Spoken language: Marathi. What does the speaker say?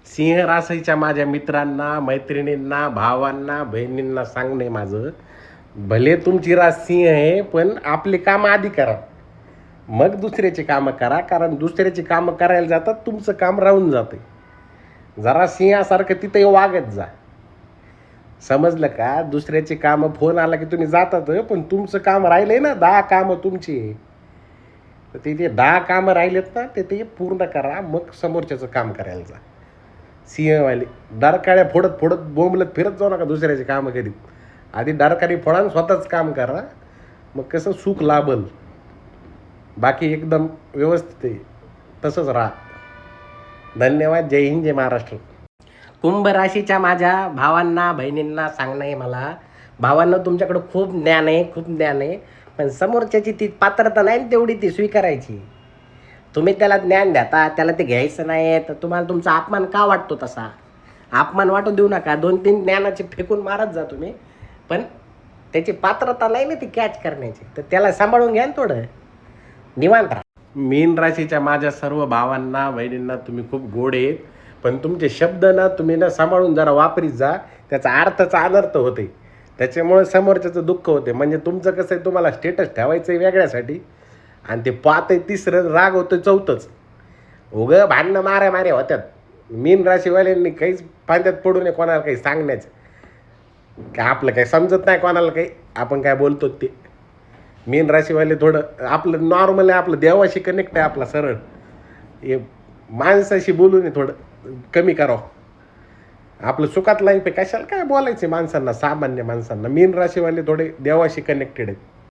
सिंह राशीच्या माझ्या मित्रांना, मैत्रिणींना, भावांना, बहिणींना सांगणे माझं, भले तुमची रास सिंह आहे, पण आपली कामं आधी करा. मग दुसऱ्याची कामं करा, कारण दुसऱ्याची कामं करायला जातात तुमचं काम राहून जाते. जरा सिंहासारखं तिथे वागत जा. समजलं का? दुसऱ्याची कामं फोन आला की तुम्ही जातात, पण तुमचं काम राहिलंय ना, 10 कामं तुमची आहे. तर ते 10 कामं राहिलेत ना, ते पूर्ण करा, मग समोरच्याचं काम करायला जा. सिंहवाले डरकाळ्या फोडत फोडत बोंबलत फिरत जाऊ नका दुसऱ्याचे कामं करीत. आधी डरकाळी फोडा आणि स्वतःच काम करा, मग कसं सुख लाभल. बाकी एकदम व्यवस्थित आहे, तसंच राहा. धन्यवाद. जय हिंद, जय महाराष्ट्र. कुंभ राशीच्या माझ्या भावांना, बहिणींना सांगणं आहे मला, भावांना तुमच्याकडं खूप ज्ञान आहे, खूप ज्ञान आहे, पण समोरच्याची ती पात्रता नाही ना तेवढी ती स्वीकारायची. तुम्ही त्याला ज्ञान देता, त्याला ते घ्यायचं नाही, तर तुम्हाला तुमचा अपमान का वाटतो तसा? अपमान वाटू देऊ नका. 2-3 ज्ञानाचे फेकून मारत जा तुम्ही, पण त्याची पात्रता नाही ना ती कॅच करण्याची, तर त्याला सांभाळून घ्या ना थोडं. निवांत राहा. मीन राशीच्या माझ्या सर्व भावांना, बहिणींना तुम्ही खूप गोड आहेत, पण तुमचे शब्द ना तुम्ही ना सांभाळून जरा वापरीत जा. त्याचा अर्थाचा अनर्थ होते, त्याच्यामुळे समोरच्याचं दुःख होते. म्हणजे तुमचं कसं आहे, तुम्हाला स्टेटस ठेवायचं आहे वेगळ्यासाठी, आणि ते पाहतंय तिसरं, राग होतं चौथंच. उगं भांडणं मारे होत्यात. मीन राशीवाल्यांनी काहीच फांद्यात पडू नये कोणाला काही सांगण्याचं. काय आपलं काही समजत नाही कोणाला काही, आपण काय बोलतो ते. मीन राशीवाले थोडं आपलं नॉर्मल आहे, आपलं देवाशी कनेक्ट आहे आपला सरळ. हे माणसाशी बोलू नये, थोडं कमी करावं. आपलं सुखात लाईफ आहे, कशाला काय बोलायचं माणसांना, सामान्य माणसांना. मीन राशीवाले थोडे देवाशी कनेक्टेड आहेत.